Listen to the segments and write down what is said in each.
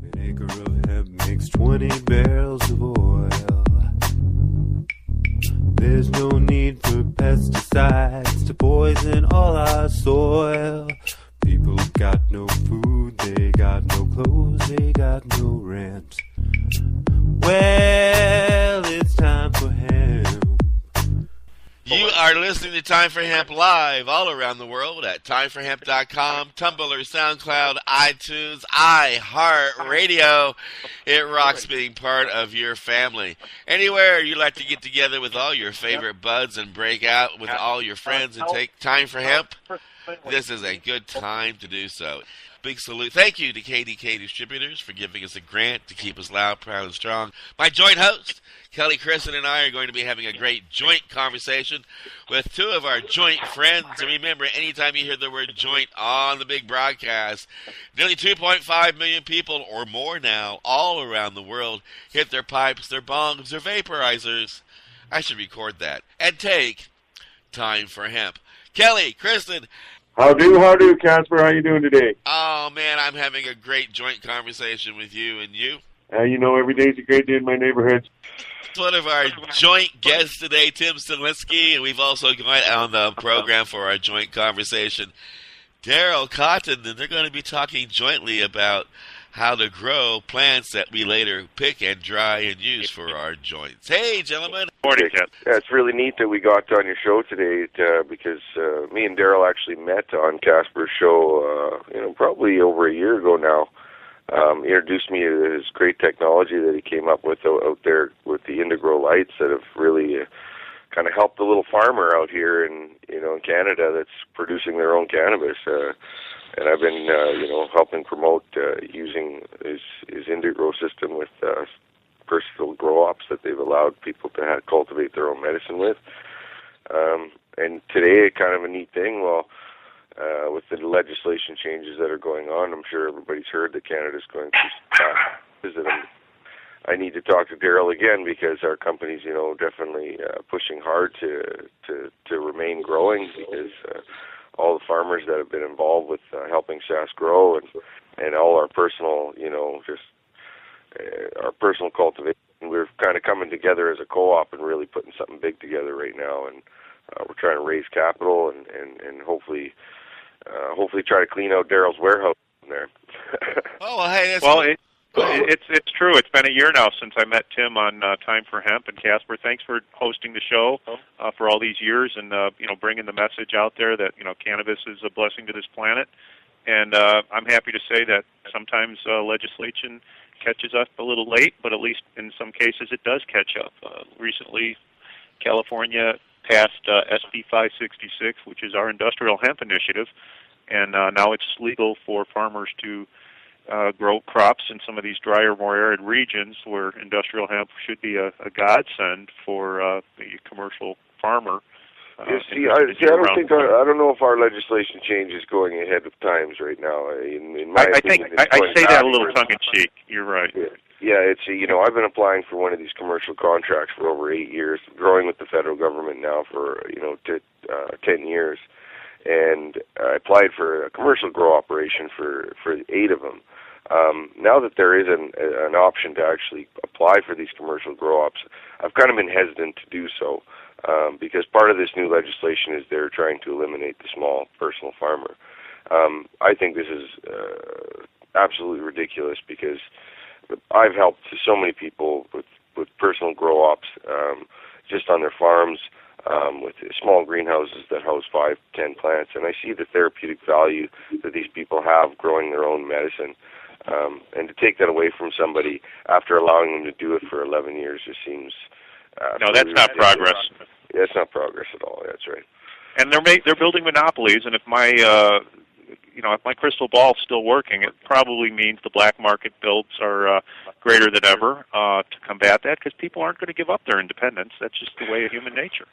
An acre of hemp makes 20 barrels of oil. There's no need for pesticides to poison all our soil. People got no food, they got no clothes, they got no rent. Well, it's time for hemp. You are listening to Time for Hemp live all around the world at timeforhemp.com, Tumblr, SoundCloud, iTunes, iHeartRadio. It rocks being part of your family. Anywhere you like to get together with all your favorite buds and break out with all your friends and take time for hemp, this is a good time to do so. Big salute. Thank you to KDK Distributors for giving us a grant to keep us loud, proud, and strong. My joint host, Kelly, Kriston, and I are going to be having a great joint conversation with two of our joint friends. And remember, anytime you hear the word joint on the big broadcast, nearly 2.5 million people or more now, all around the world, hit their pipes, their bongs, their vaporizers. I should record that. And take time for hemp. Kelly, Kriston. How do, Casper? How you doing today? Oh, man, I'm having a great joint conversation with you, and you? Every day's a great day in my neighborhood. One of our joint guests today, Tim Slenski, and we've also got on the program for our joint conversation, Darryl Cotton, and they're going to be talking jointly about how to grow plants that we later pick and dry and use for our joints. Hey, gentlemen. Morning, Ken. Yeah, it's really neat that we got on your show today because me and Darryl actually met on Casper's show, probably over a year ago now. He introduced me to his great technology that he came up with out there with the Indigo lights that have really kind of helped the little farmer out here in Canada that's producing their own cannabis. And I've been, helping promote using his Indigo system with personal grow-ops that they've allowed people to cultivate their own medicine with. And today, kind of a neat thing, with the legislation changes that are going on, I'm sure everybody's heard that Canada's going to visit them. I need to talk to Darryl again because our company's, definitely pushing hard to remain growing because all the farmers that have been involved with helping SAS grow and all our personal, our personal cultivation, we're kind of coming together as a co-op and really putting something big together right now. And we're trying to raise capital and hopefully try to clean out Darryl's warehouse in there. Oh, well, hey, that's it's true. It's been a year now since I met Tim on Time for Hemp, and Casper, thanks for hosting the show for all these years and bringing the message out there that cannabis is a blessing to this planet. And I'm happy to say that sometimes legislation catches up a little late, but at least in some cases it does catch up. Recently, California passed SB 566, which is our industrial hemp initiative, and now it's legal for farmers to grow crops in some of these drier, more arid regions where industrial hemp should be a godsend for the commercial farmer. I don't know if our legislation change is going ahead of times right now. In my opinion, I say that a little tongue in cheek. You're right. Yeah, it's I've been applying for one of these commercial contracts for over 8 years, growing with the federal government now for 10 years, and I applied for a commercial grow operation for 8 of them. Now that there is an option to actually apply for these commercial grow ops, I've kind of been hesitant to do so because part of this new legislation is they're trying to eliminate the small personal farmer. I think this is absolutely ridiculous because I've helped so many people with personal grow ops just on their farms with small greenhouses that house 5, 10 plants, and I see the therapeutic value that these people have growing their own medicine. And to take that away from somebody after allowing them to do it for 11 years just seems no, that's not progress. Yeah, it's not progress at all. That's right. And they're building monopolies, and if my crystal ball's still working, it probably means the black market builds are greater than ever to combat that because people aren't going to give up their independence. That's just the way of human nature.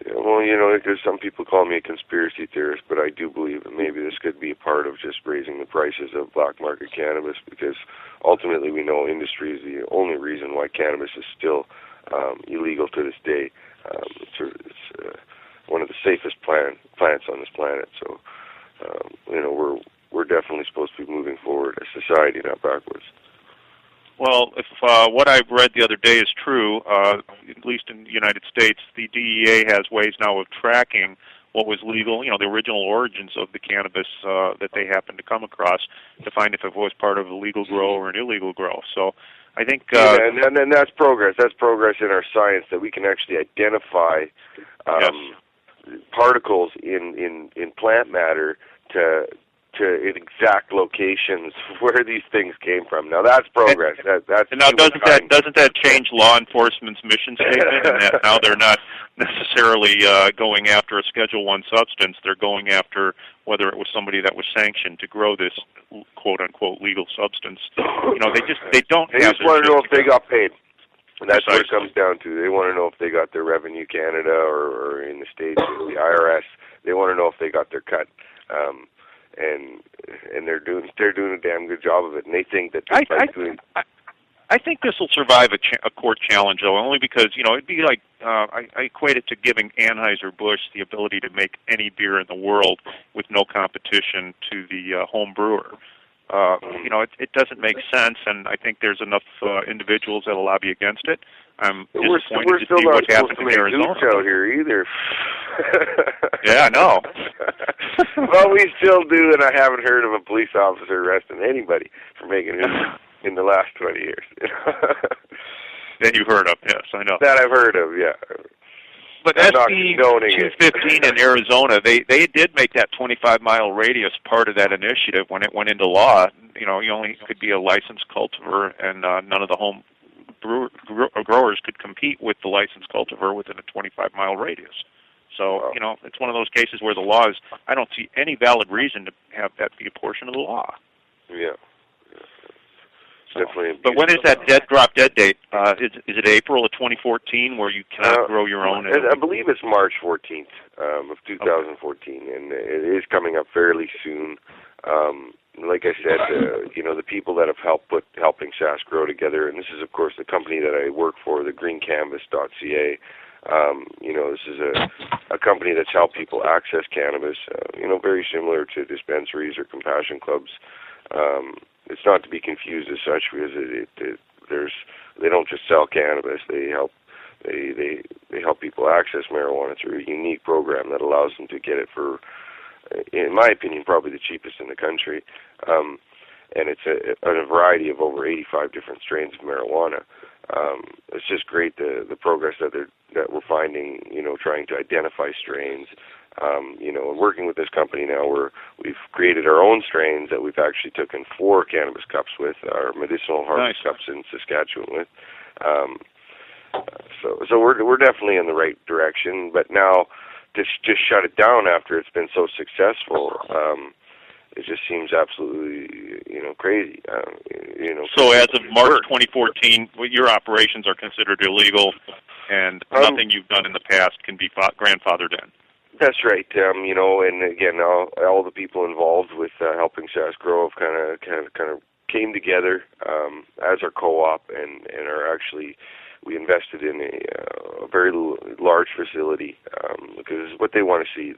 Yeah, well, because some people call me a conspiracy theorist, but I do believe that maybe this could be a part of just raising the prices of black market cannabis because ultimately we know industry is the only reason why cannabis is still illegal to this day. It's one of the safest plants on this planet, so we're we're definitely supposed to be moving forward as society, not backwards. Well, if what I've read the other day is true, at least in the United States, the DEA has ways now of tracking what was legal, the original origins of the cannabis that they happened to come across, to find if it was part of a legal grow or an illegal grow. So I think... and that's progress. That's progress in our science, that we can actually identify particles in plant matter to exact locations where these things came from. Now that's progress. That's and now doesn't that change law enforcement's mission statement? And that now they're not necessarily going after a Schedule I substance. They're going after whether it was somebody that was sanctioned to grow this quote unquote legal substance. They don't. They just want to know if they got paid. And that's what it comes down to. They want to know if they got their Revenue Canada or in the States, the IRS. They want to know if they got their cut. And they're doing a damn good job of it, and they think that I think this will survive a court challenge, though, only because it'd be like I equate it to giving Anheuser-Busch the ability to make any beer in the world with no competition to the home brewer. It doesn't make sense, and I think there's enough individuals that'll lobby against it. I'm disappointed to see what happened in Arizona. We're still not out here either. Yeah, I know. Well, we still do, and I haven't heard of a police officer arresting anybody for making it in the last 20 years. That you've heard of, yes, I know. That I've heard of, yeah. But SB 215 in Arizona, they did make that 25-mile radius part of that initiative when it went into law. You only could be a licensed cultivar, and none of the home growers could compete with the licensed cultivar within a 25-mile radius. So, it's one of those cases where the law is, I don't see any valid reason to have that be a portion of the law. Yeah. So, but when is that dead date? Is it April of 2014 where you cannot grow your own? I believe it's March 14th of 2014, and it is coming up fairly soon. Like I said, the people that have helped put Helping Sask grow together, and this is, of course, the company that I work for, the greencanvas.ca. This is a company that's helped people access cannabis, very similar to dispensaries or compassion clubs. It's not to be confused as such, because they don't just sell cannabis. They help people access marijuana through a unique program that allows them to get it for, in my opinion, probably the cheapest in the country. And it's a variety of over 85 different strains of marijuana. It's just great the progress that we're finding, trying to identify strains. And working with this company now, we've created our own strains that we've actually taken 4 cannabis cups with, our medicinal harvest cups in Saskatchewan with. So we're definitely in the right direction. But now to just shut it down after it's been so successful, it just seems absolutely crazy. So as of March 2014, your operations are considered illegal, and nothing you've done in the past can be grandfathered in. That's right. And again, all the people involved with Helping Sask grow have kind of came together as our co-op, and are actually, we invested in a very large facility, because what they want to see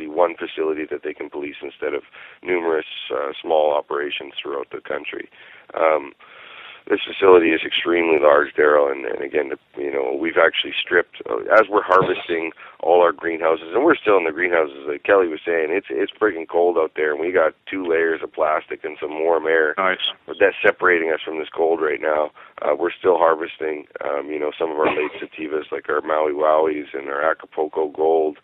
one facility that they can police instead of numerous small operations throughout the country. This facility is extremely large, Darryl, and again, we've actually stripped, as we're harvesting all our greenhouses, and we're still in the greenhouses, like Kelly was saying, it's freaking cold out there, and we got 2 layers of plastic and some warm air. Nice. That's separating us from this cold right now. We're still harvesting, some of our late sativas, like our Maui Wowies and our Acapulco Gold.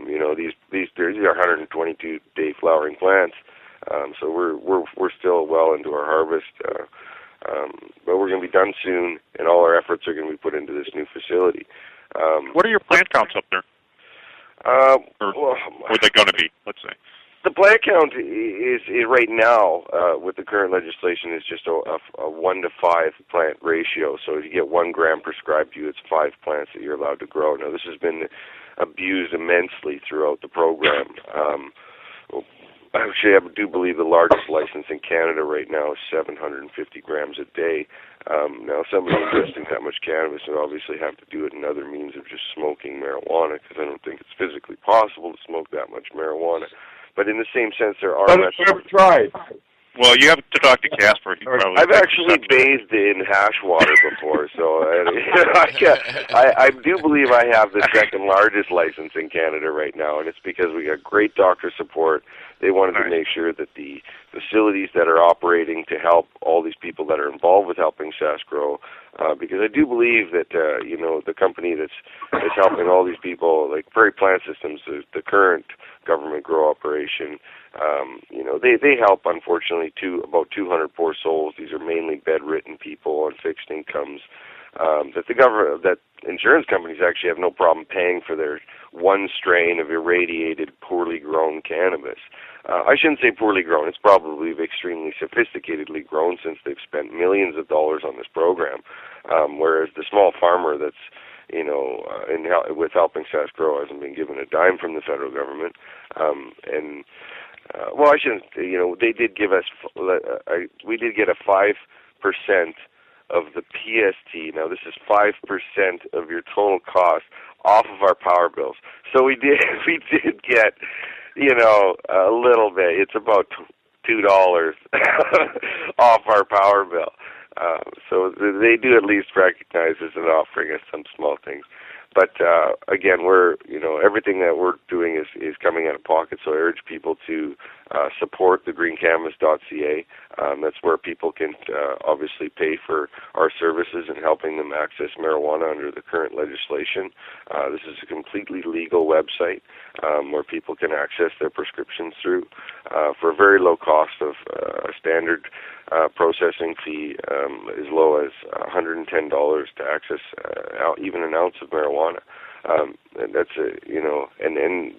These are 122-day flowering plants. So we're still well into our harvest. But we're going to be done soon, and all our efforts are going to be put into this new facility. What are your plant counts up there? Or are they going to be, let's say? The plant count is right now, with the current legislation, is just a 1 to 5 plant ratio. So if you get 1 gram prescribed to you, it's 5 plants that you're allowed to grow. Now, this has been abused immensely throughout the program. Actually, I do believe the largest license in Canada right now is 750 grams a day. Now, somebody ingesting that much cannabis would obviously have to do it in other means of just smoking marijuana, because I don't think it's physically possible to smoke that much marijuana. But in the same sense, there are But messages. I've tried. Well, you have to talk to Casper. He probably I've actually bathed in hash water before, so I do believe I have the second largest license in Canada right now, and it's because we got great doctor support. They wanted to make sure that the facilities that are operating to help all these people that are involved with helping SAS grow, because I do believe that the company that's helping all these people, like Prairie Plant Systems, the current government grow operation, they help, unfortunately, about 200 poor souls. These are mainly bedridden people on fixed incomes. That insurance companies actually have no problem paying for their one strain of irradiated, poorly grown cannabis. I shouldn't say poorly grown. It's probably extremely sophisticatedly grown, since they've spent millions of dollars on this program. Whereas the small farmer that's with helping SAS grow hasn't been given a dime from the federal government. I shouldn't. They did give us. We did get a 5% of the PST. Now this is 5% of your total cost off of our power bills. So we did get, a little bit. It's about $2 off our power bill. So they do at least recognize us and offering us some small things. But again, everything that we're doing is coming out of pocket. So I urge people to support the greencanvas.ca. That's where people can obviously pay for our services and helping them access marijuana under the current legislation. This is a completely legal website where people can access their prescriptions through for a very low cost of a standard processing fee as low as $110 to access even an ounce of marijuana. And that's and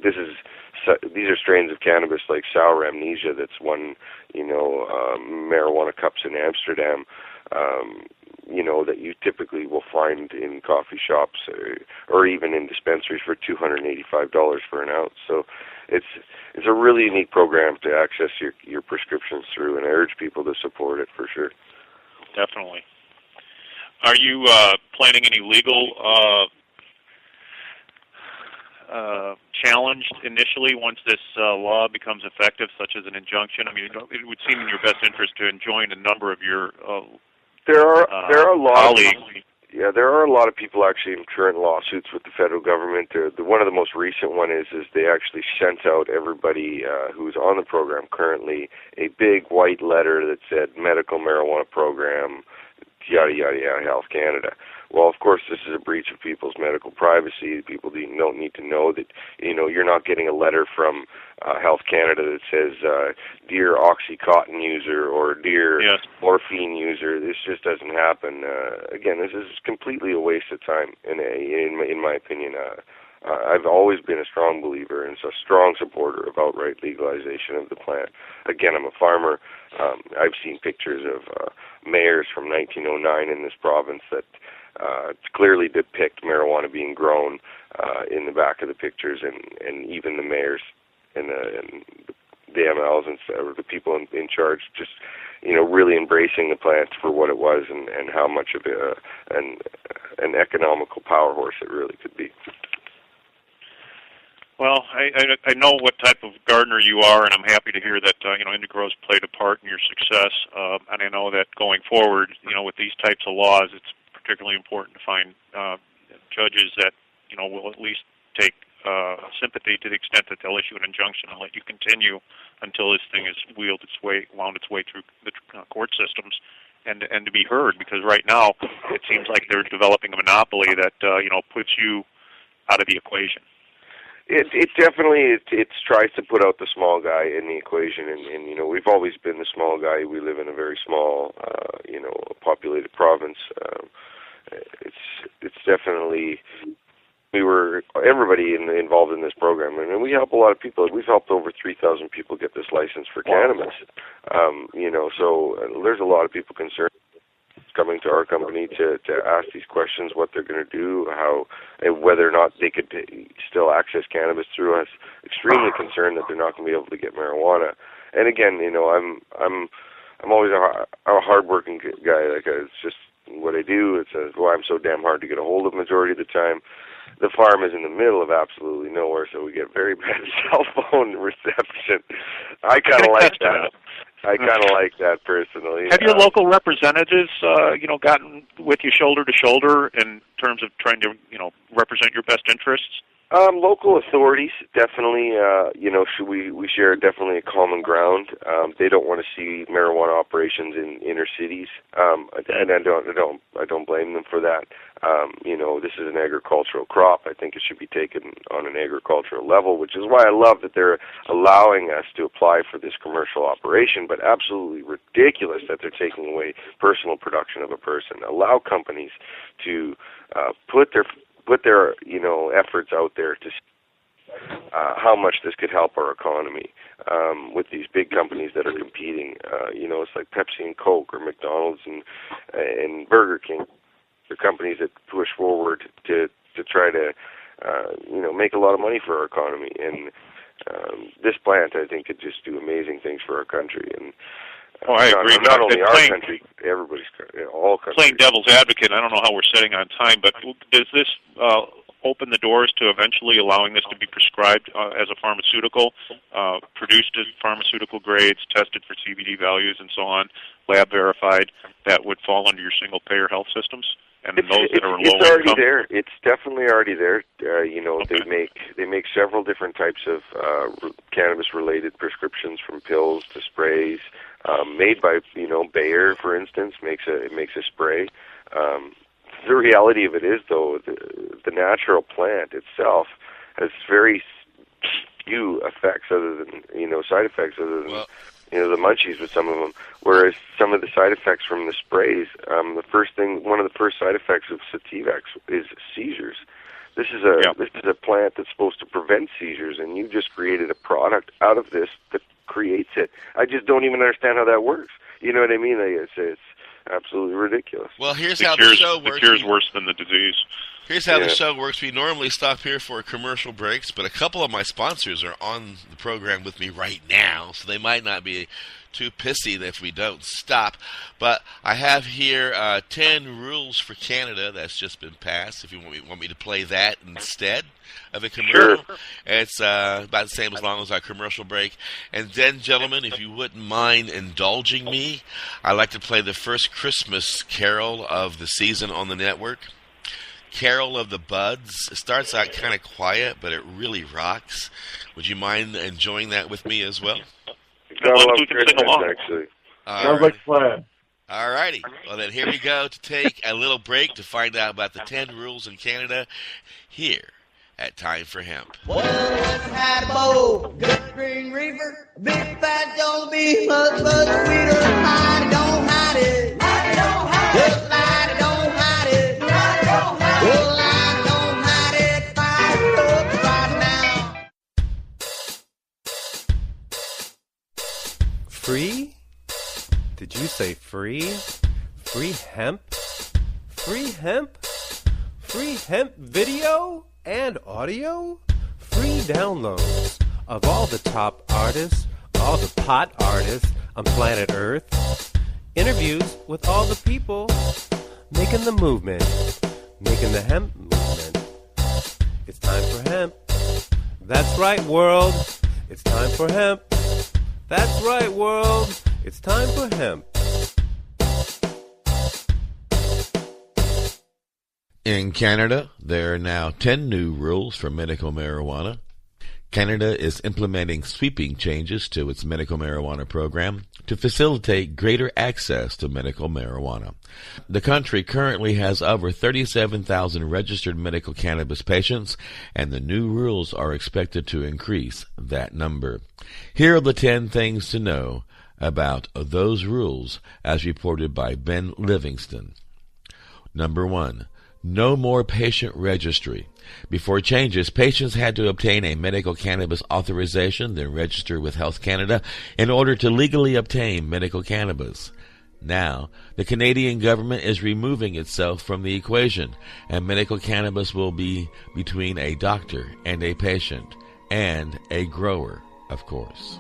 these are strains of cannabis like sour amnesia that's won marijuana cups in Amsterdam. That you typically will find in coffee shops or even in dispensaries for $285 for an ounce. So it's a really unique program to access your prescriptions through, and I urge people to support it for sure. Definitely. Are you planning any legal challenge initially once this law becomes effective, such as an injunction? I mean, it would seem in your best interest to enjoin a number of your there are a lot colleagues. There are a lot of people actually in current lawsuits with the federal government. One of the most recent one is they actually sent out everybody who's on the program currently a big white letter that said medical marijuana program, yada, yada, yada, Health Canada. Well, of course, this is a breach of people's medical privacy. People don't need to know that, you're not getting a letter from Health Canada that says, dear OxyContin user or dear morphine user. This just doesn't happen. Again, this is completely a waste of time, in my opinion. I've always been a strong believer and a strong supporter of outright legalization of the plant. Again, I'm a farmer. I've seen pictures of mayors from 1909 in this province that clearly depict marijuana being grown in the back of the pictures, and even the mayors and the MLs and the people in charge just really embracing the plant for what it was and how much of an economical power horse it really could be. Well, I know what type of gardener you are, and I'm happy to hear that Indigro's played a part in your success. And I know that going forward, with these types of laws, it's particularly important to find judges that will at least take sympathy to the extent that they'll issue an injunction and let you continue until this thing is wound its way through the court systems and to be heard. Because right now it seems like they're developing a monopoly that puts you out of the equation. It definitely tries to put out the small guy in the equation, and we've always been the small guy. We live in a very small, populated province. It's definitely everybody involved in this program, and we help a lot of people. We've helped over 3,000 people get this license for cannabis. So there's a lot of people concerned coming to our company to ask these questions, what they're going to do, how, and whether or not they could still access cannabis through us. Extremely concerned that they're not going to be able to get marijuana. And again, I'm always a hardworking guy. Like it's just what I do. It's why I'm so damn hard to get a hold of majority of the time. the farm is in the middle of absolutely nowhere, so we get very bad cell phone reception. I kind of like that. I kind of like that personally. Have your local representatives, gotten with you shoulder to shoulder in terms of trying to, represent your best interests? Local authorities definitely, we share definitely a common ground. They don't want to see marijuana operations in inner cities, and I don't blame them for that. This is an agricultural crop. I think it should be taken on an agricultural level, which is why I love that they're allowing us to apply for this commercial operation. But absolutely ridiculous that they're taking away personal production of a person. Allow companies to put their efforts out there to see how much this could help our economy with these big companies that are competing. It's like Pepsi and Coke or McDonald's and Burger King. They're companies that push forward to try to make a lot of money for our economy. And this plant, I think, could just do amazing things for our country. And I agree. Not only our country, everybody's, all countries. Playing devil's advocate, I don't know how we're sitting on time, but does this open the doors to eventually allowing this to be prescribed as a pharmaceutical, produced at pharmaceutical grades, tested for CBD values and so on, lab verified, that would fall under your single-payer health systems? And those that are low income? It's already there. It's definitely already there. They make several different types of cannabis-related prescriptions, from pills to sprays, made by Bayer, for instance, makes a spray. The reality of it is, though, the natural plant itself has very few effects other than side effects other than the munchies with some of them. Whereas some of the side effects from the sprays, one of the first side effects of Sativex is seizures. This is a plant that's supposed to prevent seizures, and you just created a product out of this that creates it. I just don't even understand how that works. You know what I mean? It's absolutely ridiculous. Well, here's how the show works. The cure's worse than the disease. Here's how the show works. We normally stop here for commercial breaks, but a couple of my sponsors are on the program with me right now, so they might not be too pissy if we don't stop. But I have here 10 rules for Canada that's just been passed, if you want me to play that instead of a commercial. Sure. It's about the same as long as our commercial break. And then, gentlemen, if you wouldn't mind indulging me, I'd like to play the first Christmas carol of the season on the network. Carol of the Buds. It starts out kind of quiet, but it really rocks. Would you mind enjoying that with me as well? I love Christmas, actually. Sounds like fun. All righty. Well, then here we go to take a little break to find out about the 10 rules in Canada here at Time for Hemp. Well, had a bowl, good green reefer, big fat don't be much sweeter. Hide it, don't hide it. Hide it, don't hide it. Just hide it, don't hide it. Hide it, don't hide it. Well, hide it, don't hide it. Fire it up right now. Free? Did you say free? Free hemp? Free hemp? Free hemp video and audio? Free downloads of all the top artists, all the pot artists on planet Earth. Interviews with all the people making the movement, making the hemp movement. It's time for hemp. That's right, world. It's time for hemp. That's right, world. It's time for hemp. In Canada, there are now 10 new rules for medical marijuana. Canada is implementing sweeping changes to its medical marijuana program to facilitate greater access to medical marijuana. The country currently has over 37,000 registered medical cannabis patients, and the new rules are expected to increase that number. Here are the 10 things to know about those rules as reported by Ben Livingston. Number 1. No more patient registry. Before changes, patients had to obtain a medical cannabis authorization, then register with Health Canada in order to legally obtain medical cannabis. Now, the Canadian government is removing itself from the equation, and medical cannabis will be between a doctor and a patient, and a grower, of course.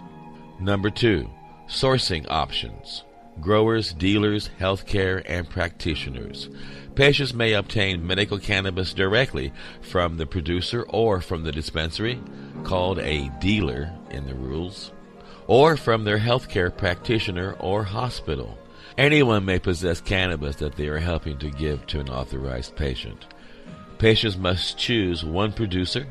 Number 2. Sourcing options. growers, dealers, healthcare, and practitioners. Patients may obtain medical cannabis directly from the producer or from the dispensary, called a dealer in the rules, or from their healthcare practitioner or hospital. Anyone may possess cannabis that they are helping to give to an authorized patient. Patients must choose one producer.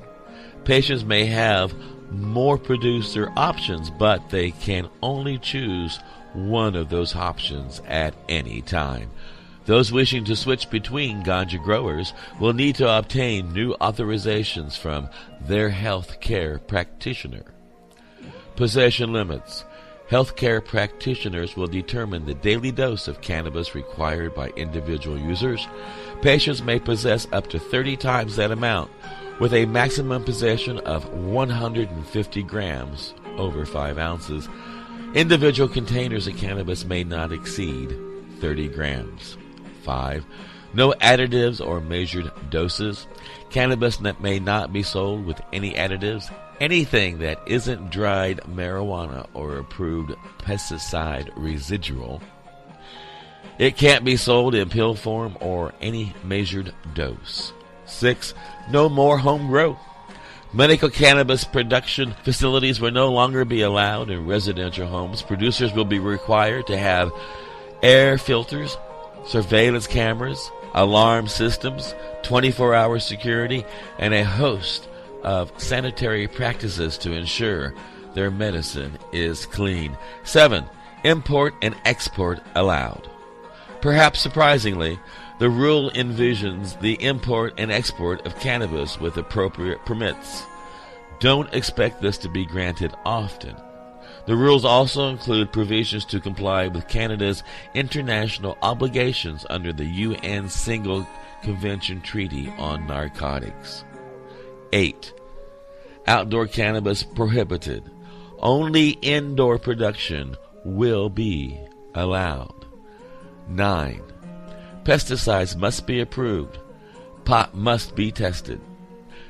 Patients may have more producer options, but they can only choose one of those options at any time. Those wishing to switch between ganja growers will need to obtain new authorizations from their health care practitioner. Possession limits. Healthcare practitioners will determine the daily dose of cannabis required by individual users. Patients may possess up to 30 times that amount, with a maximum possession of 150 grams, over 5 ounces. Individual containers of cannabis may not exceed 30 grams. 5. No additives or measured doses. Cannabis that may not be sold with any additives. Anything that isn't dried marijuana or approved pesticide residual. It can't be sold in pill form or any measured dose. 6. No more home growth. Medical cannabis production facilities will no longer be allowed in residential homes. Producers will be required to have air filters, surveillance cameras, alarm systems, 24-hour security, and a host of sanitary practices to ensure their medicine is clean. 7. Import and export allowed. Perhaps surprisingly, the rule envisions the import and export of cannabis with appropriate permits. Don't expect this to be granted often. The rules also include provisions to comply with Canada's international obligations under the UN Single Convention Treaty on Narcotics. 8. Outdoor cannabis prohibited. Only indoor production will be allowed. 9. Pesticides must be approved. Pot must be tested.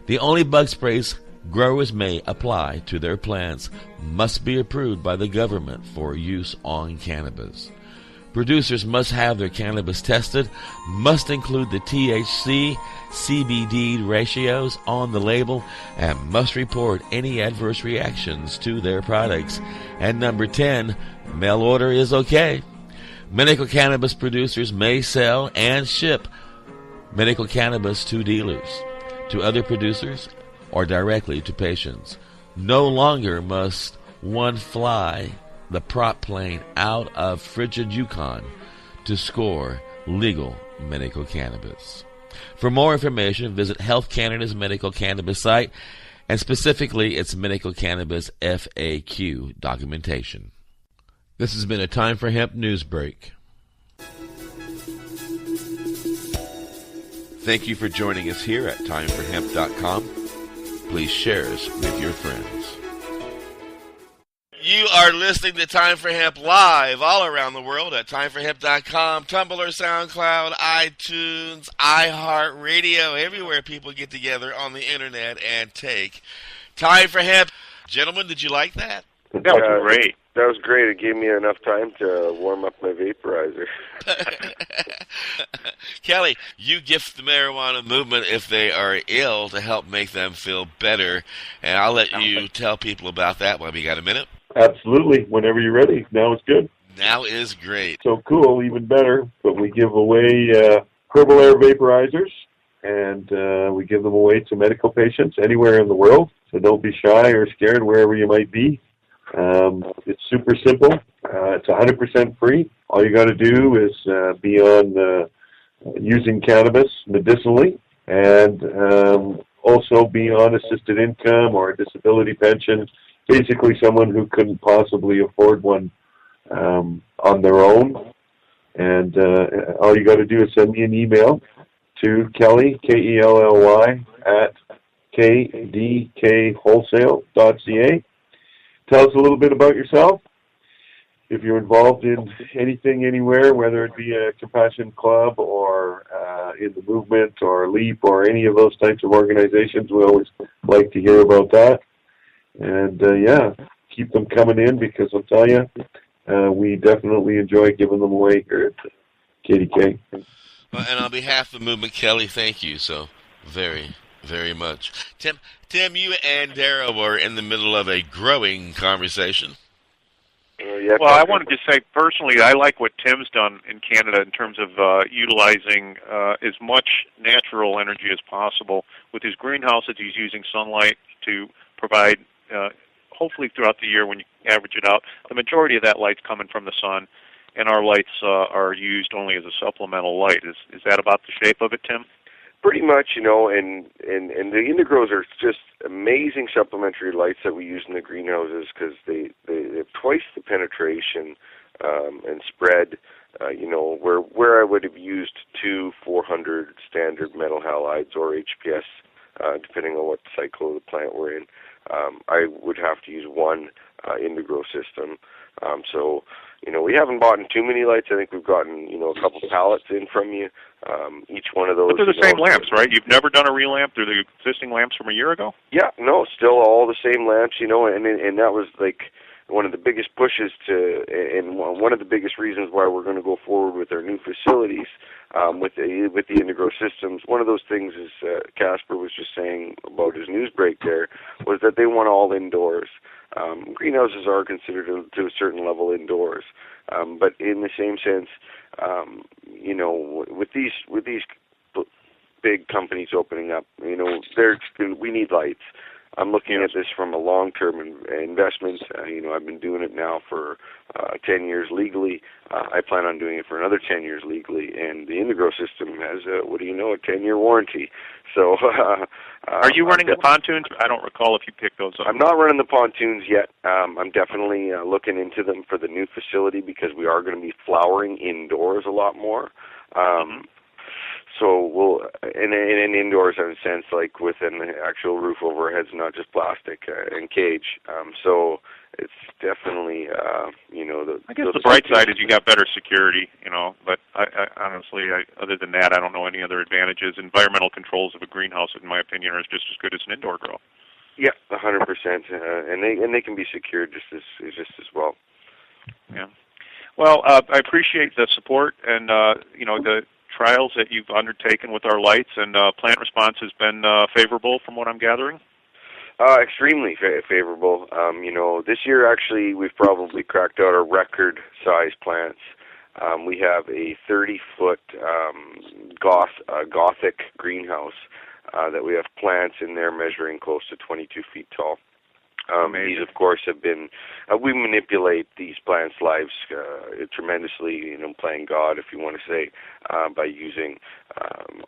The only bug sprays growers may apply to their plants must be approved by the government for use on cannabis. Producers must have their cannabis tested, must include the THC, CBD ratios on the label, and must report any adverse reactions to their products. And number 10, mail order is okay. Medical cannabis producers may sell and ship medical cannabis to dealers, to other producers, or directly to patients. No longer must one fly the prop plane out of frigid Yukon to score legal medical cannabis. For more information, visit Health Canada's medical cannabis site, and specifically its medical cannabis FAQ documentation. This has been a Time for Hemp news break. Thank you for joining us here at timeforhemp.com. Please share us with your friends. You are listening to Time for Hemp live all around the world at timeforhemp.com, Tumblr, SoundCloud, iTunes, iHeartRadio, everywhere people get together on the internet and take Time for Hemp. Gentlemen, did you like that? That was great. That was great. It gave me enough time to warm up my vaporizer. Kelly, you gift the marijuana movement if they are ill to help make them feel better. And I'll let you tell people about that while we got a minute. Absolutely. Whenever you're ready. Now is good. Now is great. So cool, even better. But we give away herbal air vaporizers, and we give them away to medical patients anywhere in the world. So don't be shy or scared wherever you might be. It's super simple. It's 100% free. All you got to do is be on using cannabis medicinally, and also be on assisted income or a disability pension. Basically, someone who couldn't possibly afford one on their own. And all you got to do is send me an email to Kelly, Kelly, at kdkwholesale.ca. Tell us a little bit about yourself. If you're involved in anything, anywhere, whether it be a Compassion Club or in the movement or LEAP or any of those types of organizations, we always like to hear about that. And, keep them coming in, because I'll tell you, we definitely enjoy giving them away here at KDK. Well, and on behalf of the movement, Kelly, thank you so very, very much. Tim, you and Darryl were in the middle of a growing conversation. Well, I wanted to say personally, I like what Tim's done in Canada in terms of utilizing as much natural energy as possible. With his greenhouses, he's using sunlight to provide, hopefully throughout the year when you average it out, the majority of that light's coming from the sun, and our lights are used only as a supplemental light. Is that about the shape of it, Tim? Pretty much, and the Indigros are just amazing supplementary lights that we use in the greenhouses because they have twice the penetration and spread. Where I would have used 2 400 standard metal halides or HPS, depending on what cycle of the plant we're in, I would have to use one Indigro system. So we haven't bought in too many lights. I think we've gotten, a couple pallets in from you. Each one of those. But they're the same lamps, right? You've never done a relamp? They're the existing lamps from a year ago? Yeah, no, still all the same lamps, and that was like one of the biggest pushes and one of the biggest reasons why we're going to go forward with our new facilities with the Indigro systems. One of those things is Casper was just saying about his news break there was that they want all indoors. Greenhouses are considered to a certain level indoors, but in the same sense, with these big companies opening up, we need lights. I'm looking at this from a long-term investment. I've been doing it now for 10 years legally. I plan on doing it for another 10 years legally, and the Indigro system has a 10-year warranty. So, are you running the pontoons? I don't recall if you picked those up. I'm not running the pontoons yet. I'm definitely looking into them for the new facility because we are going to be flowering indoors a lot more. So and indoors in a sense, like with an actual roof over our heads, not just plastic and cage. So it's definitely, I guess the bright side is you got better security, but I honestly, other than that, I don't know any other advantages. Environmental controls of a greenhouse, in my opinion, are just as good as an indoor grow. Yeah, 100%, and they can be secured just as well. Yeah. Well, I appreciate the support and the trials that you've undertaken with our lights, and plant response has been favorable from what I'm gathering? Extremely favorable. This year actually we've probably cracked out our record size plants. We have a 30-foot Gothic greenhouse that we have plants in there measuring close to 22 feet tall. These, of course, have been, we manipulate these plants' lives tremendously, playing God, if you want to say, by using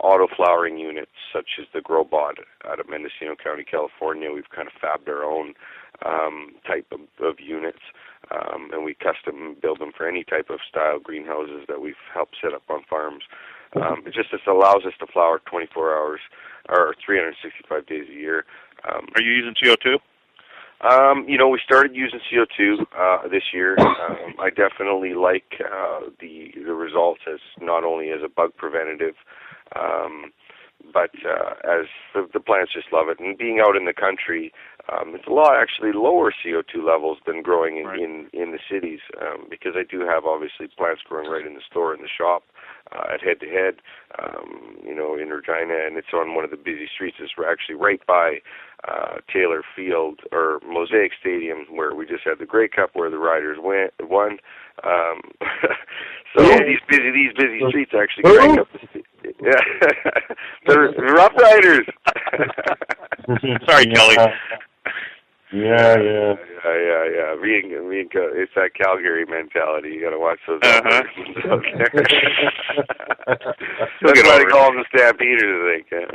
auto-flowering units such as the GrowBot out of Mendocino County, California. We've kind of fabbed our own type of units, and we custom build them for any type of style greenhouses that we've helped set up on farms. It just allows us to flower 24 hours or 365 days a year. Are you using CO2? We started using CO2 this year. I definitely like the results as not only as a bug preventative, but as the plants just love it. And being out in the country, it's a lot actually lower CO2 levels than growing in the cities, because I do have obviously plants growing right in the store, in the shop, at head-to-head, in Regina, and it's on one of the busy streets. It's actually right by Taylor Field or Mosaic Stadium, where we just had the Grey Cup, where the Riders won. So these busy streets actually crank up the the Rough Riders. Sorry, Kelly. Yeah. It's that Calgary mentality. You got to watch those. That's why they call them the Stampeders, I think.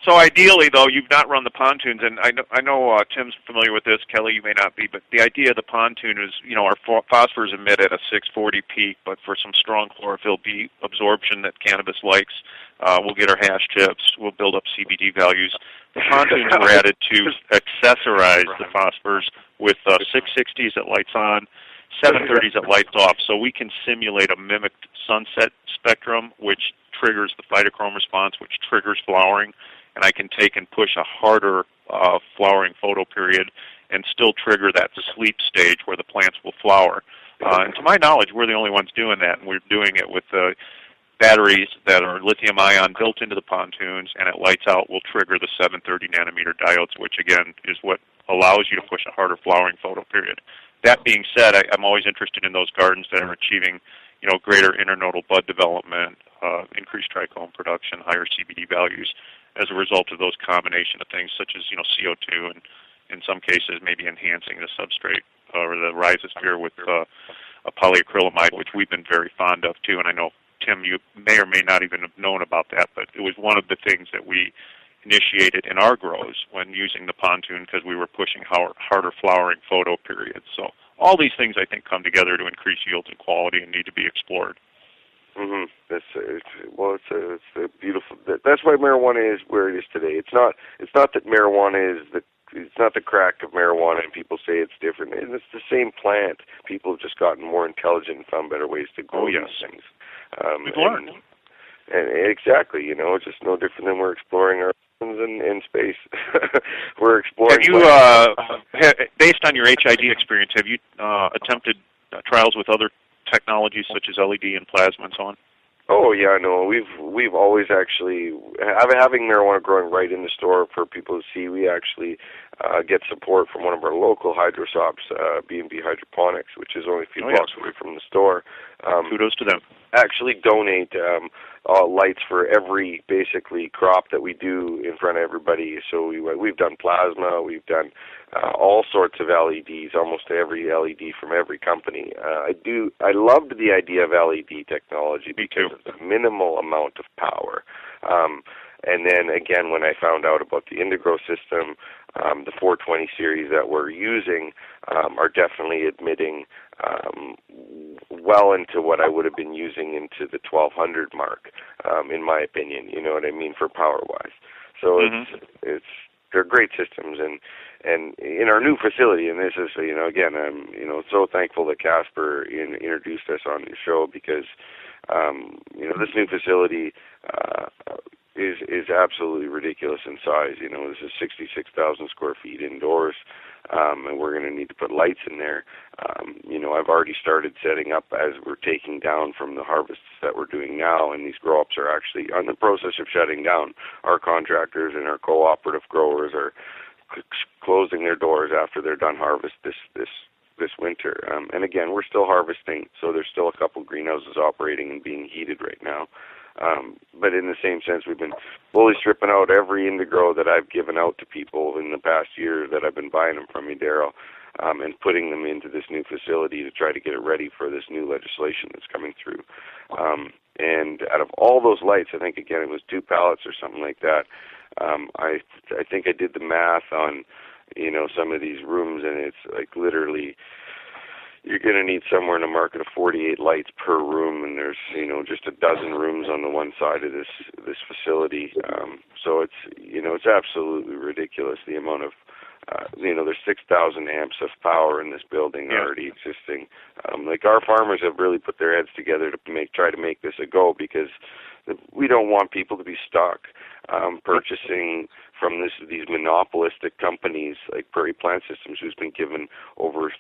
So ideally, though, you've not run the pontoons, and I know Tim's familiar with this. Kelly, you may not be, but the idea of the pontoon is, our phosphors emit at a 640 peak, but for some strong chlorophyll B absorption that cannabis likes, we'll get our hash tips, we'll build up CBD values. The pontoons were added to accessorize the phosphors with 660s that lights on, 730s that lights off, so we can simulate a mimicked sunset spectrum, which triggers the phytochrome response, which triggers flowering, and I can take and push a harder flowering photo period and still trigger that sleep stage where the plants will flower. And to my knowledge, we're the only ones doing that, and we're doing it with batteries that are lithium-ion built into the pontoons, and at lights out will trigger the 730 nanometer diodes, which again is what allows you to push a harder flowering photo period. That being said, I'm always interested in those gardens that are achieving, greater internodal bud development, increased trichome production, higher CBD values as a result of those combination of things, such as CO2 and in some cases maybe enhancing the substrate or the rhizosphere with a polyacrylamide, which we've been very fond of too. And I know, Tim, you may or may not even have known about that, but it was one of the things that we initiated in our grows when using the pontoon because we were pushing harder flowering photo periods. So all these things, I think, come together to increase yields and quality and need to be explored. Mm-hmm. It's a beautiful. That's why marijuana is where it is today. It's not that marijuana is it's not the crack of marijuana and people say it's different. And it's the same plant. People have just gotten more intelligent and found better ways to grow these things. We've learned. And exactly, it's just no different than we're exploring our in space. We're exploring. Have you, based on your HID experience, have you attempted trials with other technologies such as LED and plasma and so on? Oh yeah, no. We've always actually having marijuana growing right in the store for people to see. We actually get support from one of our local hydrosops, B&B Hydroponics, which is only a few blocks away from the store. Kudos to them. Actually donate lights for every basically crop that we do in front of everybody. So we've done plasma, we've done all sorts of LEDs, almost every LED from every company. I loved the idea of LED technology because of the minimal amount of power. And then again, when I found out about the Indigo system, the 420 series that we're using are definitely admitting well into what I would have been using into the 1200 mark, in my opinion. You know what I mean, for power-wise. So they're great systems, and in our new facility, and this is again, I'm so thankful that Casper introduced us on the show because this new facility is absolutely ridiculous in size. This is 66,000 square feet indoors, and we're going to need to put lights in there. I've already started setting up as we're taking down from the harvests that we're doing now, and these grow-ups are actually on the process of shutting down. Our contractors and our cooperative growers are closing their doors after they're done harvest this winter. And again, we're still harvesting, so there's still a couple greenhouses operating and being heated right now. But in the same sense, we've been fully stripping out every indigo that I've given out to people in the past year that I've been buying them from me, Darryl, and putting them into this new facility to try to get it ready for this new legislation that's coming through. And out of all those lights, I think, again, it was 2 pallets or something like that. I think I did the math on, some of these rooms, and it's like literally you're going to need somewhere in a market of 48 lights per room, and there's just a dozen rooms on the one side of this facility. So it's absolutely ridiculous the amount of there's 6,000 amps of power in this building already existing. Our farmers have really put their heads together to try to make this a go, because we don't want people to be stuck purchasing from these monopolistic companies like Prairie Plant Systems, who's been given over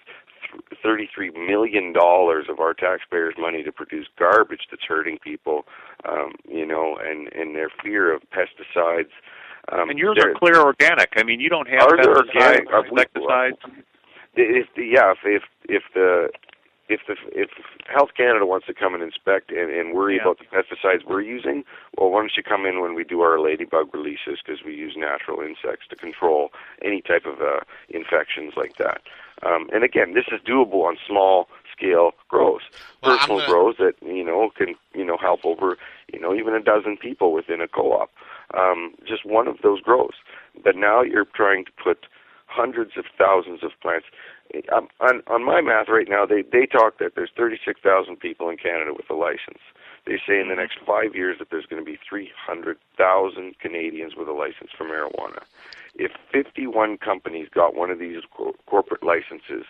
$33 million of our taxpayers' money to produce garbage that's hurting people, and their fear of pesticides. And yours are clear organic. I mean, you don't have pesticides or insecticides. If Health Canada wants to come and inspect and worry about the pesticides we're using, well, why don't you come in when we do our ladybug releases, because we use natural insects to control any type of infections like that. And again, this is doable on small-scale grows, personal grows that can help over even a dozen people within a co-op. Just one of those grows. But now you're trying to put hundreds of thousands of plants. On my math right now, they talk that there's 36,000 people in Canada with a license. They say in the next 5 years that there's going to be 300,000 Canadians with a license for marijuana. If 51 companies got one of these corporate licenses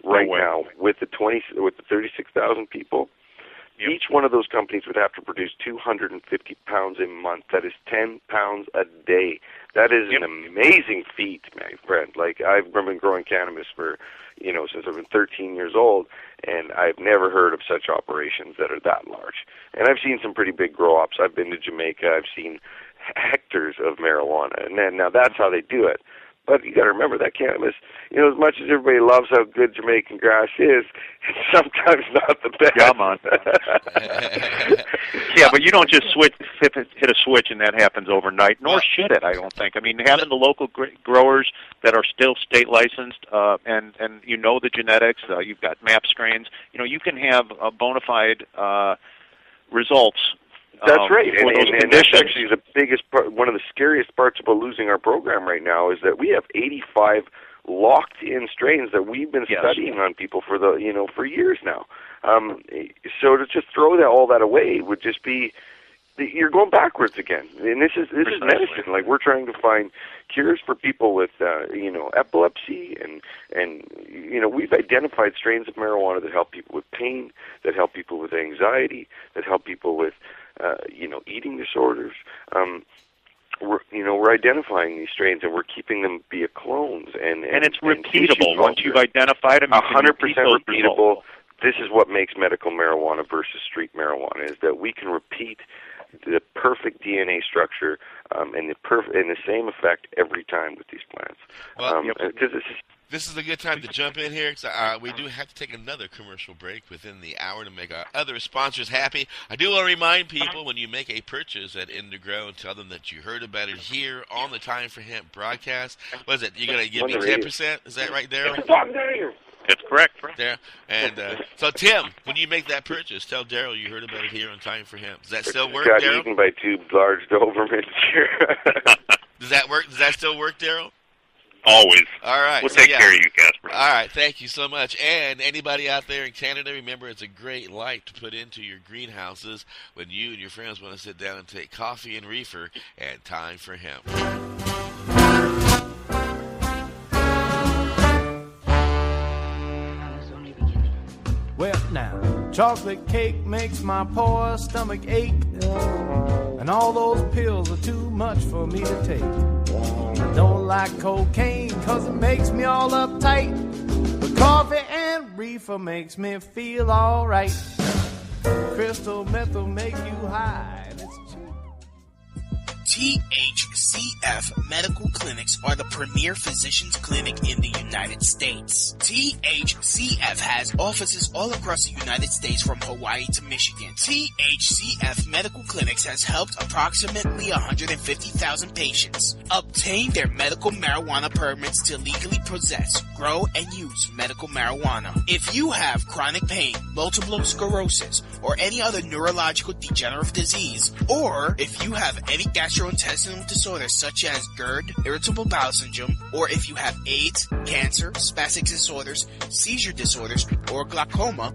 now with the 36,000 people, Yep. Each one of those companies would have to produce 250 pounds a month. That is 10 pounds a day. That is an amazing feat, my friend. Like, I've been growing cannabis for, since I've been 13 years old, and I've never heard of such operations that are that large. And I've seen some pretty big grow-ops. I've been to Jamaica. I've seen hectares of marijuana. And then, now that's how they do it. But you got to remember that cannabis, as much as everybody loves how good Jamaican grass is, it's sometimes not the best. Come on. Yeah, but you don't just hit a switch and that happens overnight, nor should it, I don't think. I mean, having the local growers that are still state licensed, and the genetics, you've got MAP strains, you can have bona fide results. That's right, and that's actually the biggest part. One of the scariest parts about losing our program right now is that we have 85 locked-in strains that we've been studying on people for for years now. So to just throw all that away would just be you're going backwards again. And this is medicine. Like, we're trying to find cures for people with epilepsy, and we've identified strains of marijuana that help people with pain, that help people with anxiety, that help people with eating disorders. We're identifying these strains, and we're keeping them via clones, and it's repeatable. Once you've identified them, 100% repeatable. This is what makes medical marijuana versus street marijuana, is that we can repeat the perfect DNA structure and the same effect every time with these plants. Well, this is a good time to jump in here, because we do have to take another commercial break within the hour to make our other sponsors happy. I do want to remind people, when you make a purchase at Indigrow, tell them that you heard about it here on the Time for Hemp broadcast. What is it? You're going to give me 10%? Is that right, Darryl? That's correct. There. And so, Tim, when you make that purchase, tell Darryl you heard about it here on Time for Hemp. Does that still work, Darryl? Got eaten by two large Dobermans here. Does that work? Does that still work, Darryl? Always. All right. We'll take care of you, Casper. All right. Thank you so much. And anybody out there in Canada, remember, it's a great light to put into your greenhouses when you and your friends want to sit down and take coffee and reefer, and Time for Hemp. Well, now, chocolate cake makes my poor stomach ache, and all those pills are too much for me to take. I don't like cocaine 'cause it makes me all uptight, but coffee and reefer makes me feel alright. Crystal meth will make you high, and it's cheap. THCF Medical Clinics are the premier physicians clinic in the United States. THCF has offices all across the United States, from Hawaii to Michigan. THCF Medical Clinics has helped approximately 150,000 patients obtain their medical marijuana permits to legally possess, grow, and use medical marijuana. If you have chronic pain, multiple sclerosis, or any other neurological degenerative disease, or if you have any gastrointestinal disorders such as GERD, irritable bowel syndrome, or if you have AIDS, cancer, spastic disorders, seizure disorders, or glaucoma,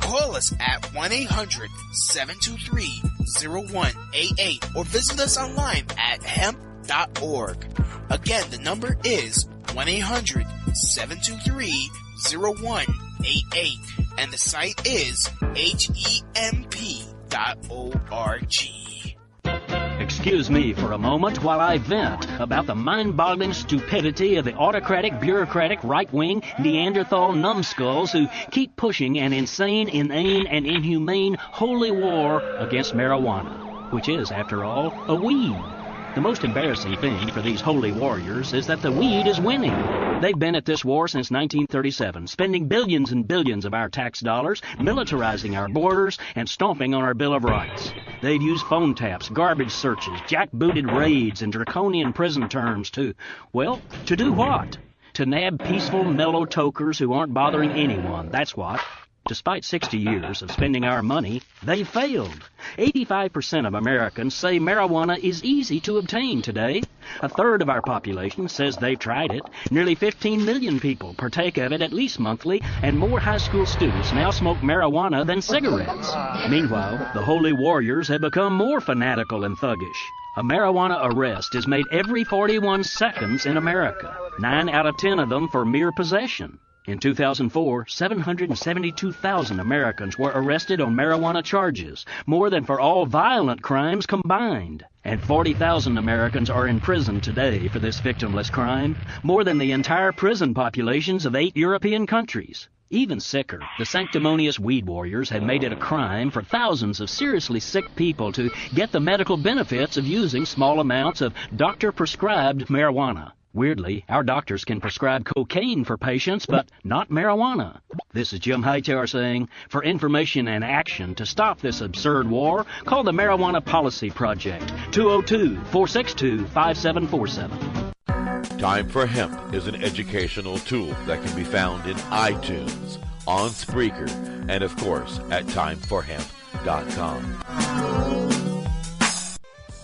call us at 1-800-723-0188 or visit us online at hemp.org. Again, the number is 1-800-723-0188 and the site is hemp.org. Excuse me for a moment while I vent about the mind-boggling stupidity of the autocratic, bureaucratic, right-wing, Neanderthal numbskulls who keep pushing an insane, inane, and inhumane holy war against marijuana, which is, after all, a weed. The most embarrassing thing for these holy warriors is that the weed is winning. They've been at this war since 1937, spending billions and billions of our tax dollars, militarizing our borders, and stomping on our Bill of Rights. They've used phone taps, garbage searches, jackbooted raids, and draconian prison terms to do what? To nab peaceful, mellow tokers who aren't bothering anyone, that's what. Despite 60 years of spending our money, they failed. 85% of Americans say marijuana is easy to obtain today. A third of our population says they've tried it. Nearly 15 million people partake of it at least monthly, and more high school students now smoke marijuana than cigarettes. Meanwhile, the holy warriors have become more fanatical and thuggish. A marijuana arrest is made every 41 seconds in America, 9 out of 10 of them for mere possession. In 2004, 772,000 Americans were arrested on marijuana charges, more than for all violent crimes combined. And 40,000 Americans are in prison today for this victimless crime, more than the entire prison populations of 8 European countries. Even sicker, the sanctimonious weed warriors have made it a crime for thousands of seriously sick people to get the medical benefits of using small amounts of doctor-prescribed marijuana. Weirdly, our doctors can prescribe cocaine for patients, but not marijuana. This is Jim Hightower saying, for information and action to stop this absurd war, call the Marijuana Policy Project, 202-462-5747. Time for Hemp is an educational tool that can be found in iTunes, on Spreaker, and of course at timeforhemp.com.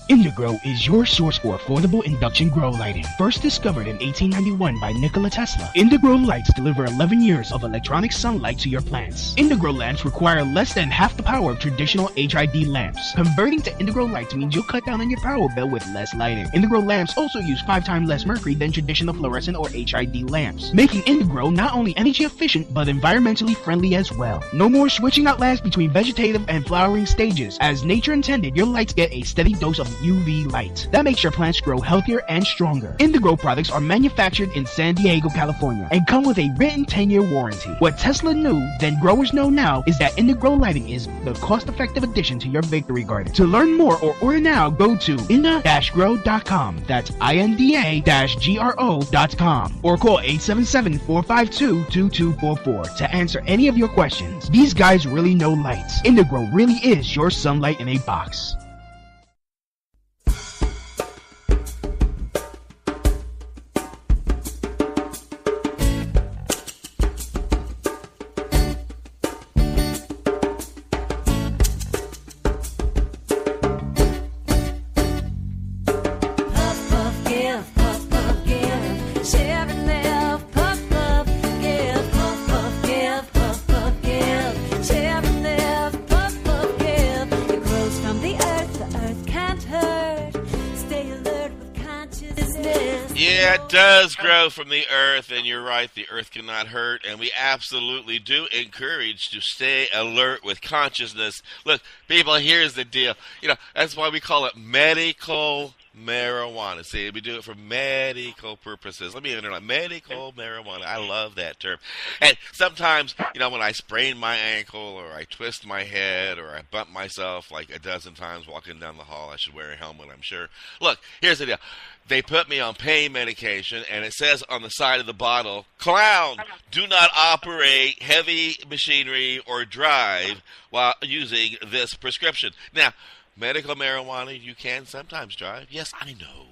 Indigrow is your source for affordable induction grow lighting. First discovered in 1891 by Nikola Tesla, Indigrow lights deliver 11 years of electronic sunlight to your plants. Indigrow lamps require less than half the power of traditional HID lamps. Converting to Indigrow lights means you'll cut down on your power bill with less lighting. Indigrow lamps also use 5 times less mercury than traditional fluorescent or HID lamps, making Indigrow not only energy efficient but environmentally friendly as well. No more switching out lamps between vegetative and flowering stages. As nature intended, your lights get a steady dose of UV light. That makes your plants grow healthier and stronger. Indigrow products are manufactured in San Diego, California, and come with a written 10-year warranty. What Tesla knew, then growers know now, is that Indigrow lighting is the cost-effective addition to your victory garden. To learn more or order now, go to inda-grow.com. That's INDA-GRO.com. Or call 877-452-2244 to answer any of your questions. These guys really know lights. Indigrow really is your sunlight in a box. It does grow from the earth, and you're right, the earth cannot hurt, and we absolutely do encourage to stay alert with consciousness. Look, people, here's the deal. You know, that's why we call it medical marijuana. See, we do it for medical purposes. Let me underline, medical marijuana. I love that term. And sometimes, you know, when I sprain my ankle or I twist my head or I bump myself like a dozen times walking down the hall, I should wear a helmet, I'm sure. Look, here's the deal. They put me on pain medication, and it says on the side of the bottle, "Clown, do not operate heavy machinery or drive while using this prescription." Now, medical marijuana, you can sometimes drive. Yes, I know.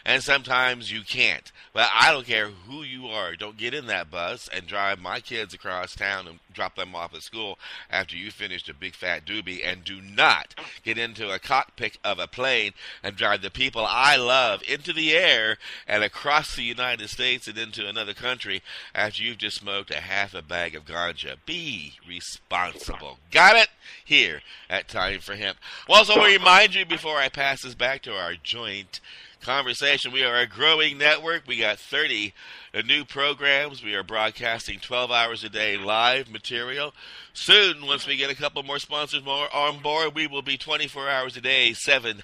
And sometimes you can't. But I don't care who you are. Don't get in that bus and drive my kids across town and drop them off at school after you finished a big fat doobie. And do not get into a cockpit of a plane and drive the people I love into the air and across the United States and into another country after you've just smoked a half a bag of ganja. Be responsible. Got it? Here at Time for Hemp. Well, also, I remind you before I pass this back to our joint conversation, we are a growing network. We got 30 new programs. We are broadcasting 12 hours a day live material. Soon, once we get a couple more sponsors more on board, we will be 24 hours a day, 7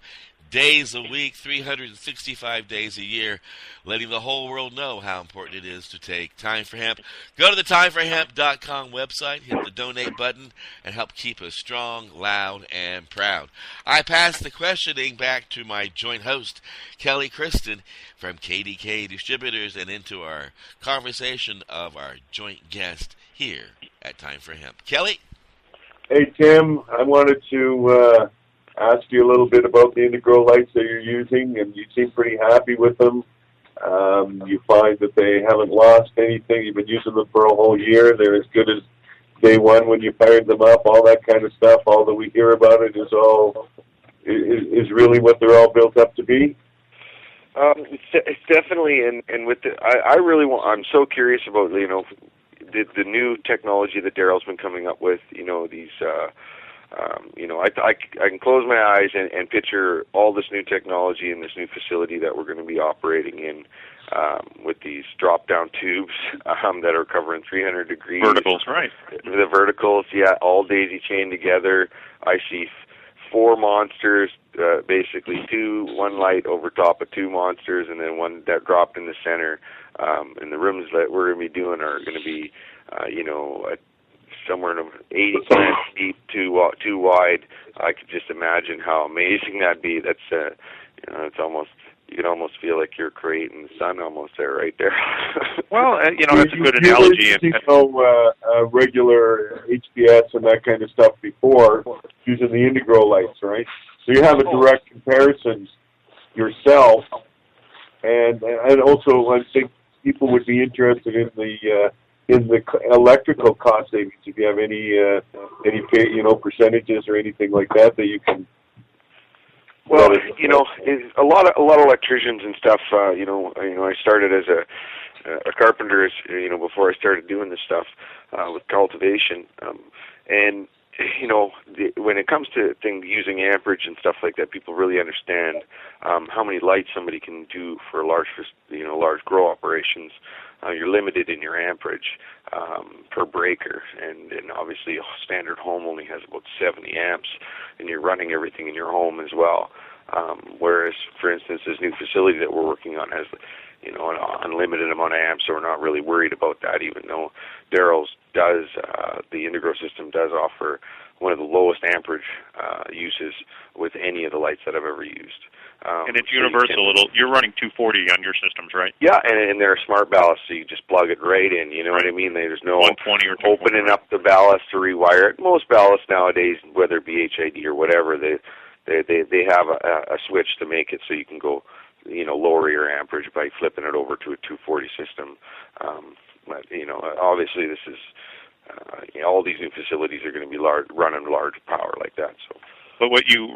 days a week, 365 days a year, letting the whole world know how important it is to take Time for Hemp. Go to the timeforhemp.com website, hit the donate button, and help keep us strong, loud, and proud. I pass the questioning back to my joint host, Kelly Kriston from KDK Distributors, and into our conversation of our joint guest here at Time for Hemp. Kelly? Hey, Tim, I wanted to ask you a little bit about the Indigrow lights that you're using, and you seem pretty happy with them. You find that they haven't lost anything. You've been using them for a whole year. They're as good as day one when you fired them up, all that kind of stuff. All that we hear about it is really what they're all built up to be. It's definitely, and with the, I really want. I'm so curious about the new technology that Darryl's been coming up with. These. I can close my eyes and picture all this new technology and this new facility that we're going to be operating in. with these drop-down tubes that are covering 300 degrees. Verticals, right. The verticals, yeah, all daisy-chained together. I see 4 monsters, basically one light over top of 2 monsters, and then one that dropped in the center. And the rooms that we're going to be doing are going to be, somewhere in 80 plants deep, too wide. I could just imagine how amazing that'd be. That's, it's almost, you can almost feel like you're creating the sun almost there, right there. Well, that's a good analogy. Regular HPS and that kind of stuff before using the Indigro lights, right? So you have a direct comparison yourself, and also I think people would be interested in the electrical cost savings. If you have any percentages or anything like that you can. Well, a lot of electricians and stuff. I started as a carpenter, before I started doing this stuff with cultivation, and when it comes to things using amperage and stuff like that, people really understand how many lights somebody can do for large grow operations. You're limited in your amperage per breaker, and obviously a standard home only has about 70 amps, and you're running everything in your home as well. Whereas, for instance, this new facility that we're working on has an unlimited amount of amps, so we're not really worried about that, even though Darryl's does, the Indigro system does offer one of the lowest amperage uses with any of the lights that I've ever used. And it's universal. You're running 240 on your systems, right? Yeah, and they're smart ballast, so you just plug it right in. You know what I mean? There's no 120 or opening up the ballast to rewire it. Most ballasts nowadays, whether it be HID or whatever, they have a switch to make it so you can go, lower your amperage by flipping it over to a 240 system. But obviously this is all these new facilities are going to be running large power like that. So. But what you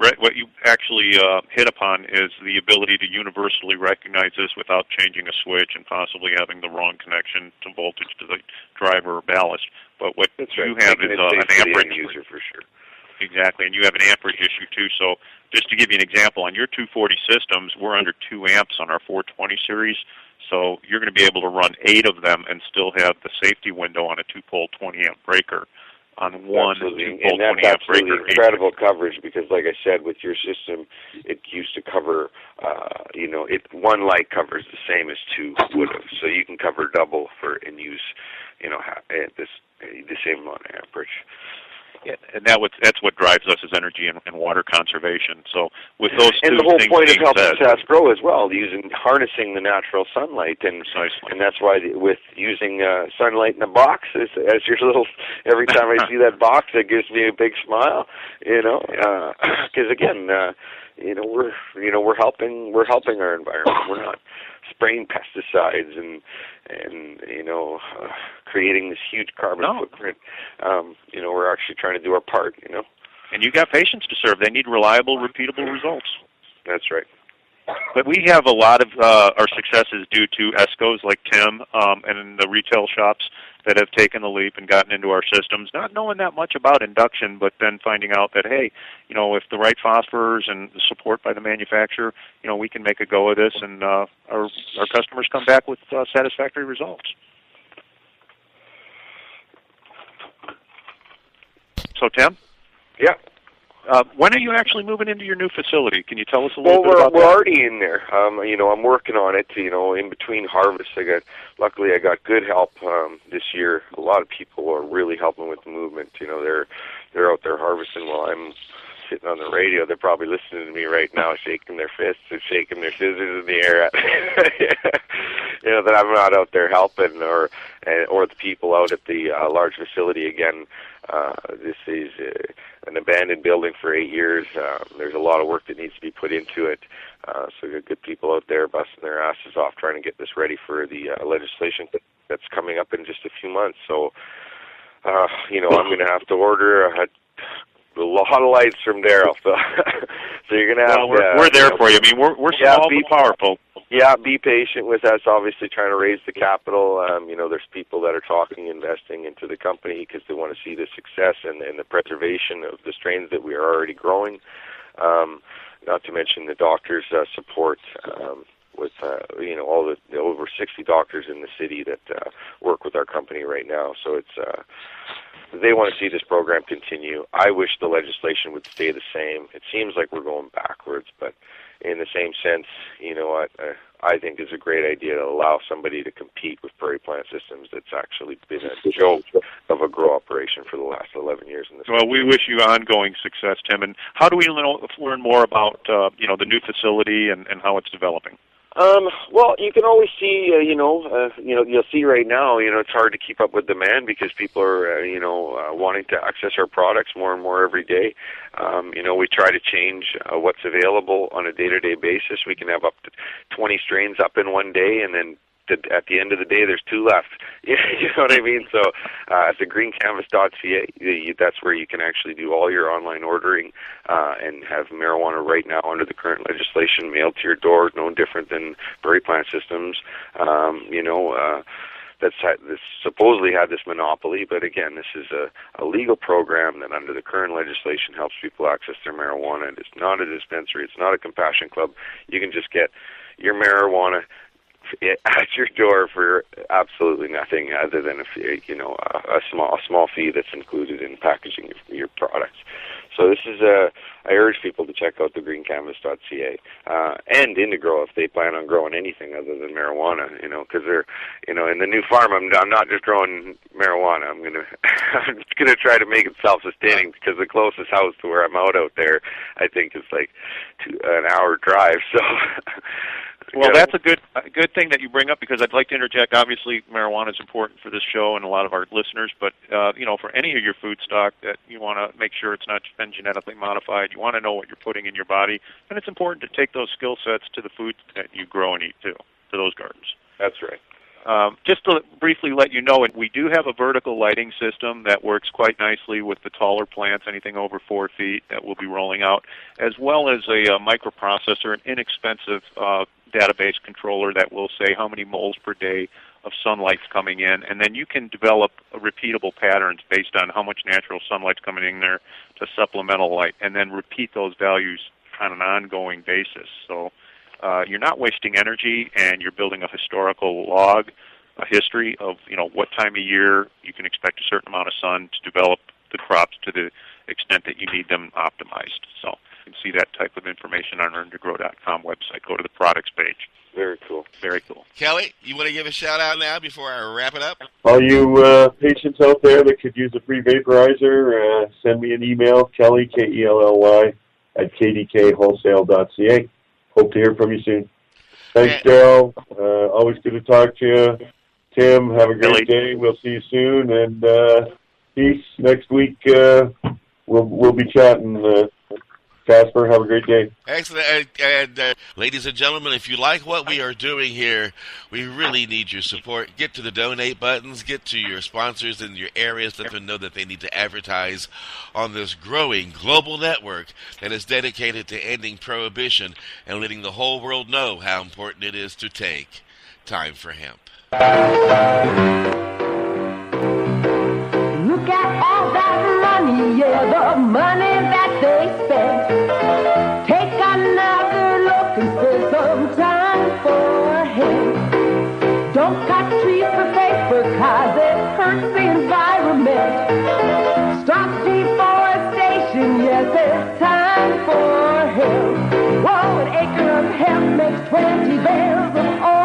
actually hit upon is the ability to universally recognize this without changing a switch and possibly having the wrong connection to voltage to the driver or ballast. But what you have is an amperage user for sure. Exactly, and you have an amperage issue too. So just to give you an example, on your 240 systems, we're under 2 amps on our 420 series. So you're going to be able to run 8 of them and still have the safety window on a 2-pole 20-amp breaker. On one 2-pole 20-amp breaker. Incredible coverage because, like I said, with your system, it used to cover, one light covers the same as 2 would have. So you can cover double and use, the same amount of amperage. Yeah, and that's what drives us as energy and water conservation. So with those two and the whole things point of being helping said, SAS grow as well, harnessing the natural sunlight, and that's why with using sunlight in a box as your little. Every time I see that box, it gives me a big smile. Because again, we're helping our environment. We're not spraying pesticides and creating this huge carbon footprint. We're actually trying to do our part. And you got patients to serve. They need reliable, repeatable results. That's right. But we have a lot of our successes due to ESCOs like Tim and the retail shops that have taken the leap and gotten into our systems, not knowing that much about induction, but then finding out that, hey, with the right phosphors and the support by the manufacturer, we can make a go of this, and our customers come back with satisfactory results. So, Tim? Yeah. When are you actually moving into your new facility? Can you tell us a little bit about that? Well, we're already in there. I'm working on it. In between harvests, luckily I got good help this year. A lot of people are really helping with the movement. They're out there harvesting while I'm sitting on the radio. They're probably listening to me right now, shaking their fists and shaking their scissors in the air. That I'm not out there helping, or the people out at the large facility again. This is an abandoned building for 8 years. There's a lot of work that needs to be put into it. So we've got good people out there busting their asses off trying to get this ready for the legislation that's coming up in just a few months. So, I'm going to have to order a lot of lights from Darryl. So you're going to have we're there for you. I mean, we're small but powerful. Yeah, be patient with us. Obviously, trying to raise the capital. There's people that are talking, investing into the company because they want to see the success and the preservation of the strains that we are already growing. Not to mention the doctors' support. with all the over 60 doctors in the city that work with our company right now. So it's they want to see this program continue. I wish the legislation would stay the same. It seems like we're going backwards, but in the same sense, you know what, I think it's a great idea to allow somebody to compete with Prairie Plant Systems that's actually been a joke of a grow operation for the last 11 years in this Well, we wish you ongoing success, Tim. And how do we learn more about the new facility and how it's developing? Well, you can always see, you'll see right now, it's hard to keep up with demand because people are, wanting to access our products more and more every day. We try to change what's available on a day-to-day basis. We can have up to 20 strains up in one day, and then at the end of the day, there's 2 left. You know what I mean? So at the greencanvas.ca, that's where you can actually do all your online ordering and have marijuana right now under the current legislation mailed to your door, no different than Prairie Plant Systems. This supposedly had this monopoly, but again, this is a legal program that under the current legislation helps people access their marijuana. It's not a dispensary. It's not a compassion club. You can just get your marijuana at your door for absolutely nothing other than a small fee that's included in packaging your products. So this is I urge people to check out the greencanvas.ca and Indigo if they plan on growing anything other than marijuana. Because they're in the new farm. I'm not just growing marijuana. I'm gonna try to make it self-sustaining because the closest house to where I'm out there, I think is like an hour drive. So. Well, that's a good thing that you bring up because I'd like to interject. Obviously, marijuana is important for this show and a lot of our listeners, but for any of your food stock that you want to make sure it's not been genetically modified, you want to know what you're putting in your body, and it's important to take those skill sets to the food that you grow and eat too, to those gardens. That's right. Just to briefly let you know, we do have a vertical lighting system that works quite nicely with the taller plants, anything over 4 feet, that we'll be rolling out, as well as a microprocessor, an inexpensive database controller that will say how many moles per day of sunlight's coming in, and then you can develop repeatable patterns based on how much natural sunlight's coming in there to supplemental light, and then repeat those values on an ongoing basis. So you're not wasting energy, and you're building a historical log, a history of what time of year you can expect a certain amount of sun to develop the crops to the extent that you need them optimized. So you can see that type of information on our earntogrow.com website. Go to the products page. Very cool. Very cool. Kelly, you want to give a shout-out now before I wrap it up? All you patients out there that could use a free vaporizer, send me an email, Kelly, Kelly, @kdkwholesale.ca. Hope to hear from you soon. Thanks, Darryl. Always good to talk to you. Tim, have a great day. We'll see you soon. And peace. Next week, we'll be chatting. Casper, have a great day. Excellent. And ladies and gentlemen, if you like what we are doing here, we really need your support. Get to the donate buttons. Get to your sponsors in your areas. Let them know that they need to advertise on this growing global network that is dedicated to ending prohibition and letting the whole world know how important it is to take time for hemp. Look at all that money, yeah, the money that they spent. Take another look and spend some time for him. Don't cut trees for paper, cause it hurts the environment. Stop deforestation, yes, it's time for him. Whoa, an acre of hemp makes 20 bales of oil.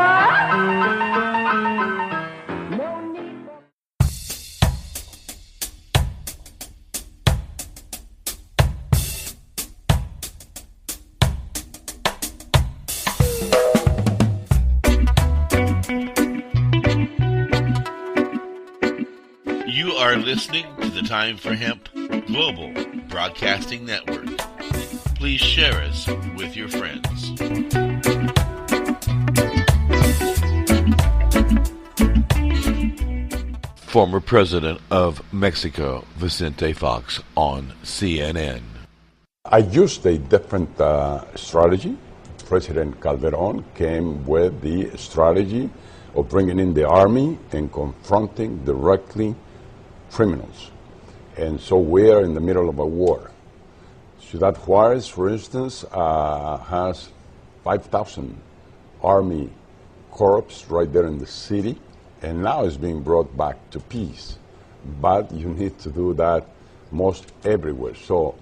You are listening to the Time for Hemp Global Broadcasting Network. Please share us with your friends. Former President of Mexico, Vicente Fox, on CNN. I used a different strategy. President Calderon came with the strategy of bringing in the army and confronting directly criminals. And so we are in the middle of a war. Ciudad Juarez, for instance, has 5,000 Army corps right there in the city, and now it's being brought back to peace. But you need to do that most everywhere. So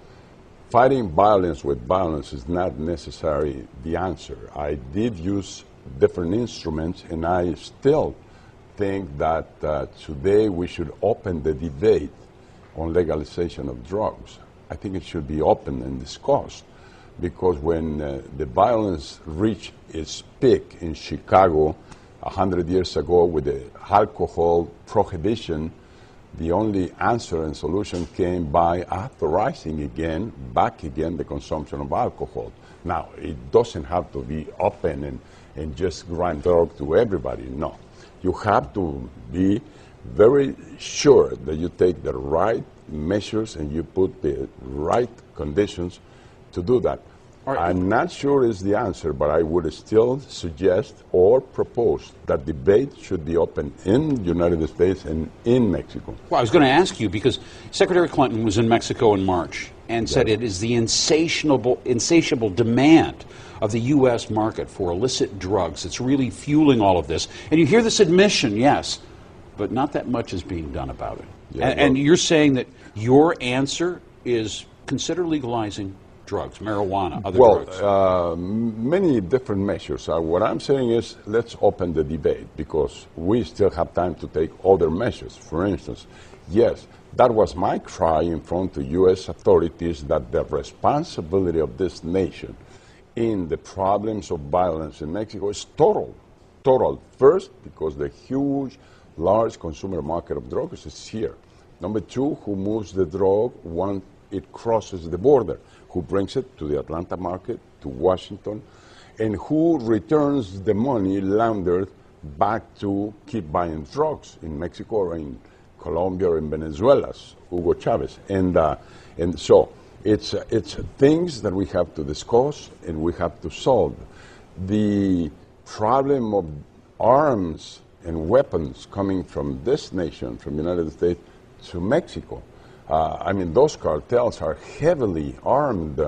fighting violence with violence is not necessarily the answer. I did use different instruments, and I still think that today we should open the debate on legalization of drugs. I think it should be open and discussed, because when the violence reached its peak in Chicago 100 years ago with the alcohol prohibition, the only answer and solution came by authorizing back again the consumption of alcohol. Now, it doesn't have to be open and just grind drug to everybody, no. You have to be very sure that you take the right measures and you put the right conditions to do that. I'm not sure is the answer, but I would still suggest or propose that debate should be open in the United States and in Mexico. Well, I was going to ask you, because Secretary Clinton was in Mexico in March and said it is the insatiable demand of the U.S. market for illicit drugs that's really fueling all of this. And you hear this admission, yes, but not that much is being done about it. Yeah, and you're saying that your answer is consider legalizing drugs, marijuana, other drugs? Well, many different measures. What I'm saying is let's open the debate, because we still have time to take other measures. For instance, yes, that was my cry in front of U.S. authorities, that the responsibility of this nation in the problems of violence in Mexico is total. First, because the huge, large consumer market of drugs is here. Number two, who moves the drug once it crosses the border? Who brings it to the Atlanta market, to Washington, and who returns the money laundered back to keep buying drugs in Mexico or in Colombia or in Venezuela, Hugo Chavez. And so it's things that we have to discuss and we have to solve. The problem of arms and weapons coming from this nation, from the United States to Mexico. Those cartels are heavily armed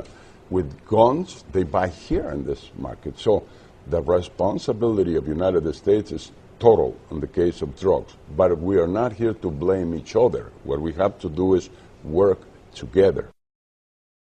with guns they buy here in this market. So the responsibility of the United States is total in the case of drugs. But we are not here to blame each other. What we have to do is work together.